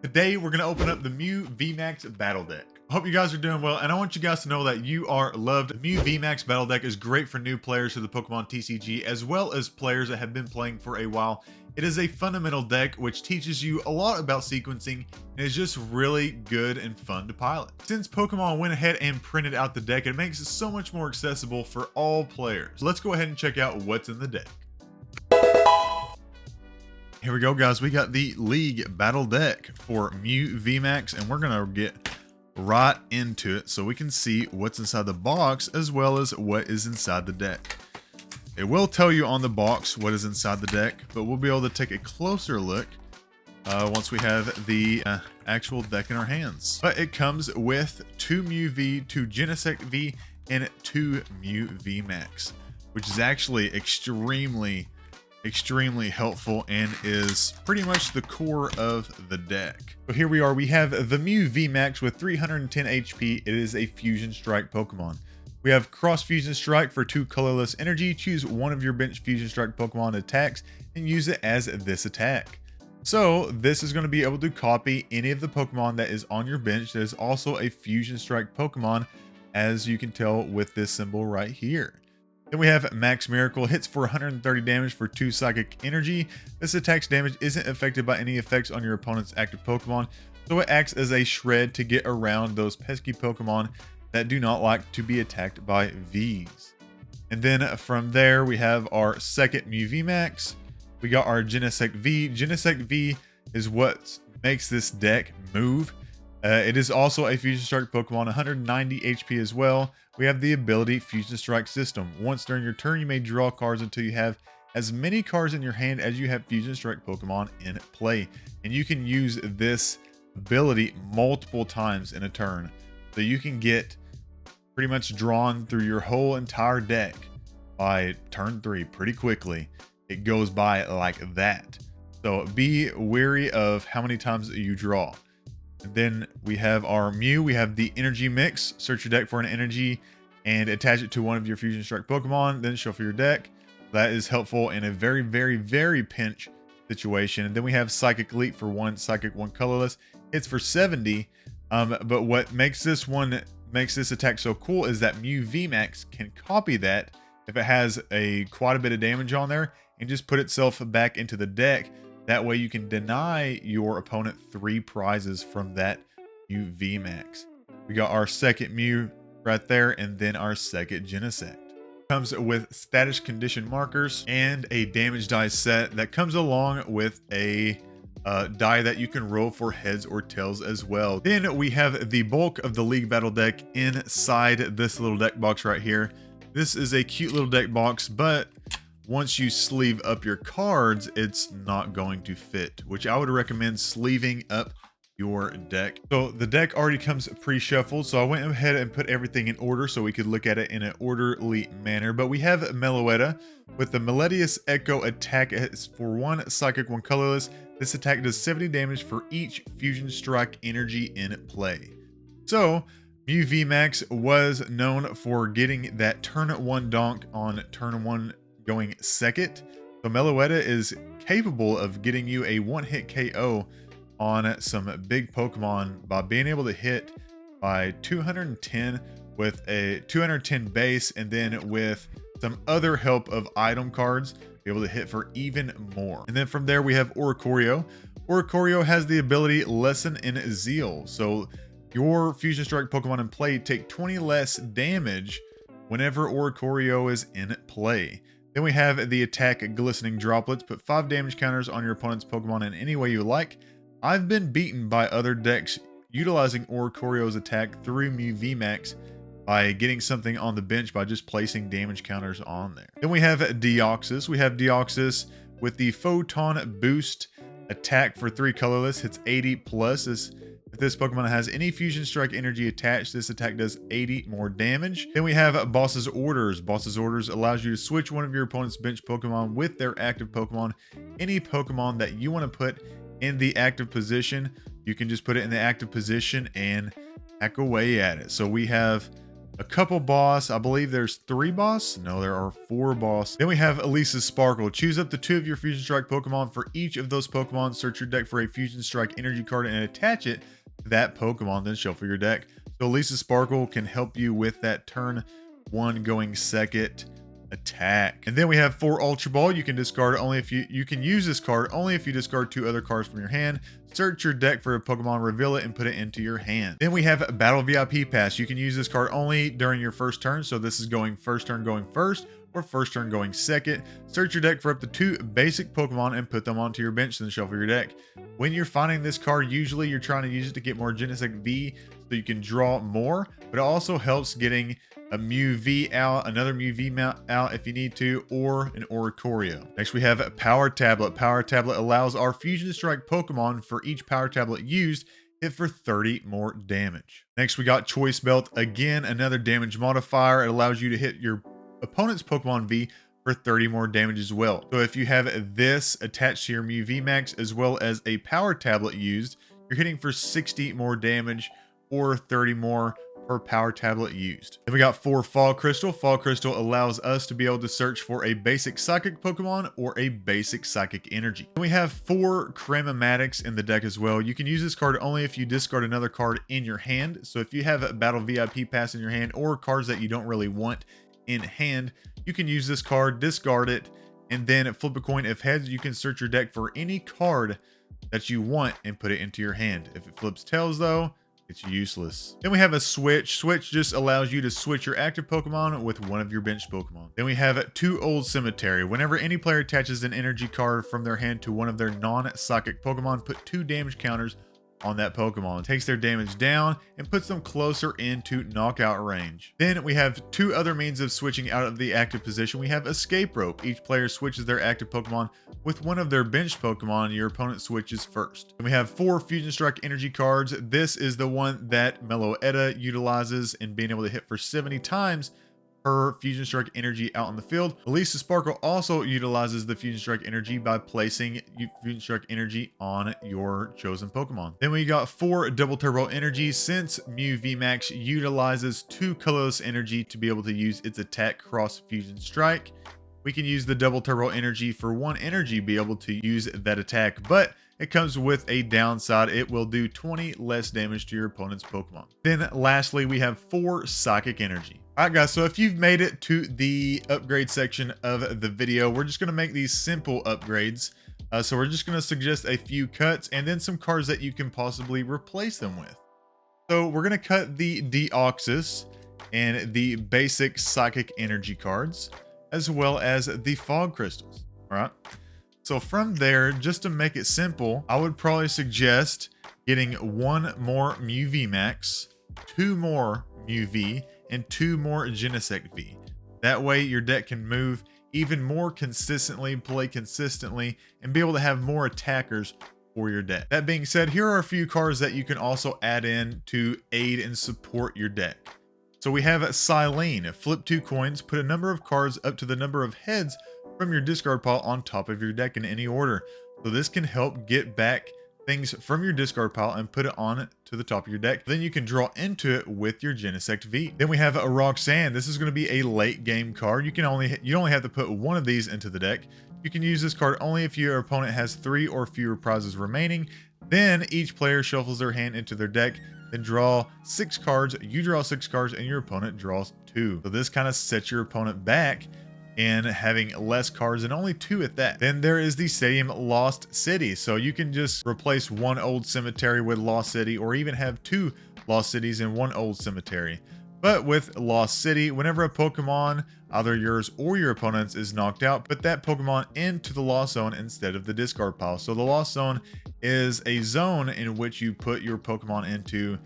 Today, we're going to open up the Mew VMAX Battle Deck. I hope you guys are doing well, and I want you guys to know that you are loved. The Mew VMAX Battle Deck is great for new players to the Pokemon TCG, as well as players that have been playing for a while. It is a fundamental deck which teaches you a lot about sequencing, and is just really good and fun to pilot. Since Pokemon went ahead and printed out the deck, it makes it so much more accessible for all players. Let's go ahead and check out what's in the deck. Here we go, guys. We got the League Battle Deck for Mew VMAX, and we're gonna get right into it so we can see what's inside the box as well as what is inside the deck. It will tell you on the box what is inside the deck, but we'll be able to take a closer look once we have the actual deck in our hands. But it comes with 2 Mew V, 2 Genesect V, and 2 Mew VMAX, which is actually extremely helpful and is pretty much the core of the deck. So here we are, we have the Mew VMAX with 310 HP. It is a Fusion Strike Pokemon. We have Cross Fusion Strike for 2 colorless energy. Choose one of your bench Fusion Strike Pokemon attacks and use it as this attack. So this is going to be able to copy any of the Pokemon that is on your bench. There's also a Fusion Strike Pokemon, as you can tell with this symbol right here. Then we have Max Miracle, hits for 130 damage for 2 psychic energy. This attack's damage isn't affected by any effects on your opponent's active Pokemon, so it acts as a shred to get around those pesky Pokemon that do not like to be attacked by Vs. And then from there, we have our second Mew VMAX. We got our Genesect V. Genesect V is what makes this deck move. It is also a Fusion Strike Pokemon, 190 HP as well. We have the ability Fusion Strike System. Once during your turn, you may draw cards until you have as many cards in your hand as you have Fusion Strike Pokemon in play. And you can use this ability multiple times in a turn. So you can get pretty much drawn through your whole entire deck by turn 3 pretty quickly. It goes by like that. So be wary of how many times you draw. And then we have our Mew. We have the energy mix. Search your deck for an energy and attach it to one of your Fusion Strike Pokemon, then shuffle your deck. That is helpful in a very pinch situation. And then we have Psychic Leap for 1 psychic, 1 colorless. It's for 70. But what makes this attack so cool is that Mew VMAX can copy that if it has quite a bit of damage on there and just put itself back into the deck. That way you can deny your opponent 3 prizes from that Mew VMAX. We got our second Mew right there, and then our second Genesect. Comes with status condition markers and a damage die set that comes along with a die that you can roll for heads or tails as well. Then we have the bulk of the League Battle deck inside this little deck box right here. This is a cute little deck box, but once you sleeve up your cards, it's not going to fit, which I would recommend sleeving up your deck. So the deck already comes pre-shuffled, so I went ahead and put everything in order so we could look at it in an orderly manner. But we have Meloetta with the Melodious Echo attack. It's for 1 psychic, 1 colorless. This attack does 70 damage for each Fusion Strike energy in play. So Mew VMAX was known for getting that turn 1 donk on turn 1 going second. So Meloetta is capable of getting you a 1-hit KO on some big Pokemon by being able to hit by 210 with a 210 base, and then with some other help of item cards, be able to hit for even more. And then from there we have Oricorio. Oricorio has the ability Lesson in Zeal. So your Fusion Strike Pokemon in play take 20 less damage whenever Oricorio is in play. Then we have the attack Glistening Droplets. Put 5 damage counters on your opponent's Pokemon in any way you like. I've been beaten by other decks utilizing Oricorio's attack through Mew VMAX by getting something on the bench by just placing damage counters on there. Then we have Deoxys. We have Deoxys with the Photon Boost attack for 3 colorless. Hits 80 plus. If this Pokemon has any Fusion Strike energy attached, this attack does 80 more damage. Then we have Boss's Orders. Boss's Orders allows you to switch one of your opponent's bench Pokemon with their active Pokemon. Any Pokemon that you want to put in the active position, you can just put it in the active position and hack away at it. So we have a couple boss. I believe there's 3 boss. No, there are 4 boss. Then we have Elisa's Sparkle. Choose up to 2 of your Fusion Strike Pokemon. For each of those Pokemon, search your deck for a Fusion Strike energy card and attach it to that Pokemon, then shuffle your deck. So Elisa's Sparkle can help you with that turn 1 going second attack. And then we have 4 Ultra Ball. You can discard only if you can use this card only if you discard 2 other cards from your hand. Search your deck for a Pokemon, reveal it, and put it into your hand. Then we have Battle VIP Pass. You can use this card only during your first turn. So this is going first turn going first, or first turn going second. Search your deck for up to 2 basic Pokemon and put them onto your bench, then shuffle your deck. When you're finding this card, usually you're trying to use it to get more Genesect V so you can draw more, but it also helps getting a Mew V out, another Mew V out if you need to, or an Oricorio. Next we have Power Tablet. Power Tablet allows our Fusion Strike Pokemon for each Power Tablet used hit for 30 more damage. Next we got Choice Belt. Again, another damage modifier. It allows you to hit your opponent's Pokemon V for 30 more damage as well. So if you have this attached to your Mew VMAX as well as a Power Tablet used, you're hitting for 60 more damage or 30 more per Power Tablet used. Then we got 4 Fall Crystal. Fall Crystal allows us to be able to search for a basic Psychic Pokemon or a basic Psychic Energy. And we have 4 Cramomatics in the deck as well. You can use this card only if you discard another card in your hand. So if you have a Battle VIP Pass in your hand or cards that you don't really want in hand, you can use this card, discard it, and then flip a coin. If heads, you can search your deck for any card that you want and put it into your hand. If it flips tails though, it's useless. Then we have a Switch. Switch just allows you to switch your active Pokemon with one of your bench Pokemon. Then we have 2 Old Cemetery. Whenever any player attaches an energy card from their hand to one of their non-psychic Pokemon, put 2 damage counters on that Pokemon. It takes their damage down and puts them closer into knockout range. Then we have 2 other means of switching out of the active position. We have Escape Rope. Each player switches their active Pokemon with one of their bench Pokemon. Your opponent switches first. Then we have 4 Fusion Strike energy cards. This is the one that Mellow Edda utilizes in being able to hit for 70 times per Fusion Strike energy out in the field. Elisa's Sparkle also utilizes the Fusion Strike energy by placing Fusion Strike energy on your chosen Pokemon. Then we got 4 Double Turbo energy. Since Mew VMAX utilizes 2 colorless energy to be able to use its attack cross Fusion Strike, we can use the Double Turbo energy for 1 energy, be able to use that attack, but it comes with a downside. It will do 20 less damage to your opponent's Pokemon. Then lastly, we have 4 Psychic energy. All right, guys, so if you've made it to the upgrade section of the video, we're just going to make these simple upgrades. So we're just going to suggest a few cuts and then some cards that you can possibly replace them with. So we're going to cut the Deoxys and the basic Psychic energy cards, as well as the Fog Crystals. All right. So from there, just to make it simple, I would probably suggest getting 1 more Mew VMAX, 2 more Mew V, and 2 more Genesect V. That way your deck can move even more consistently, play consistently, and be able to have more attackers for your deck. That being said, here are a few cards that you can also add in to aid and support your deck. So we have Silene. Flip 2 coins, put a number of cards up to the number of heads from your discard pile on top of your deck in any order. So this can help get back things from your discard pile and put it on to the top of your deck. Then you can draw into it with your Genesect V. Then we have a Roxanne. This is going to be a late game card. You only have to put 1 of these into the deck. You can use this card only if your opponent has 3 or fewer prizes remaining. Then each player shuffles their hand into their deck, then draw 6 cards. You draw 6 cards and your opponent draws 2. So this kind of sets your opponent back and having less cards, and only 2 at that. Then there is the Stadium Lost City. So you can just replace 1 Old Cemetery with Lost City, or even have 2 Lost Cities and 1 Old Cemetery. But with Lost City, whenever a Pokemon, either yours or your opponent's, is knocked out, put that Pokemon into the Lost Zone instead of the discard pile. So the Lost Zone is a zone in which you put your Pokemon into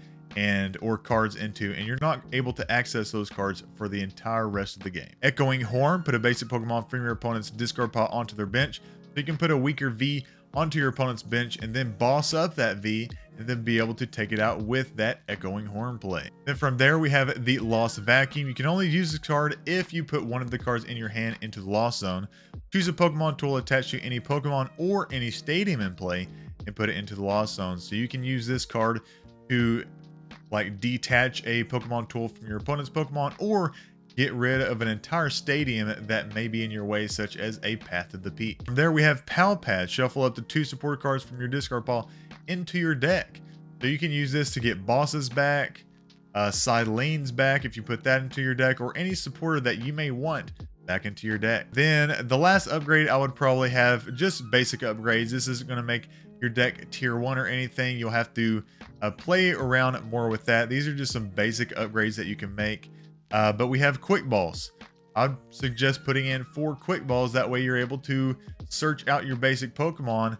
or cards into, and you're not able to access those cards for the entire rest of the game. Echoing Horn, put a basic Pokemon from your opponent's discard pile onto their bench. So you can put a weaker V onto your opponent's bench and then boss up that V and then be able to take it out with that Echoing Horn play. Then from there we have the Lost Vacuum. You can only use this card if you put 1 of the cards in your hand into the Lost Zone. Choose a Pokemon tool attached to any Pokemon or any stadium in play and put it into the Lost Zone. So you can use this card to like detach a Pokemon tool from your opponent's Pokemon, or get rid of an entire stadium that may be in your way, such as a Path to the Peak. From there, we have Pal Pad. Shuffle up to 2 support cards from your discard pile into your deck. So you can use this to get bosses back, Sidelene's back if you put that into your deck, or any supporter that you may want back into your deck. Then the last upgrade, I would probably have just basic upgrades. This isn't going to make your deck tier 1 or anything. You'll have to play around more with that. These are just some basic upgrades that you can make. But we have quick balls. I'd suggest putting in 4 quick balls. That way you're able to search out your basic Pokemon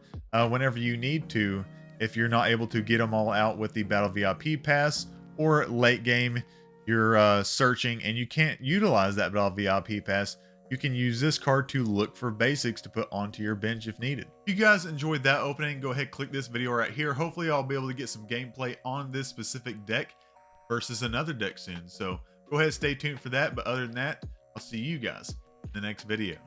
whenever you need to, if you're not able to get them all out with the Battle VIP Pass, or late game you're searching and you can't utilize that Battle VIP Pass. You can use this card to look for basics to put onto your bench if needed. If you guys enjoyed that opening, go ahead, click this video right here. Hopefully I'll be able to get some gameplay on this specific deck versus another deck soon. So go ahead, stay tuned for that. But other than that, I'll see you guys in the next video.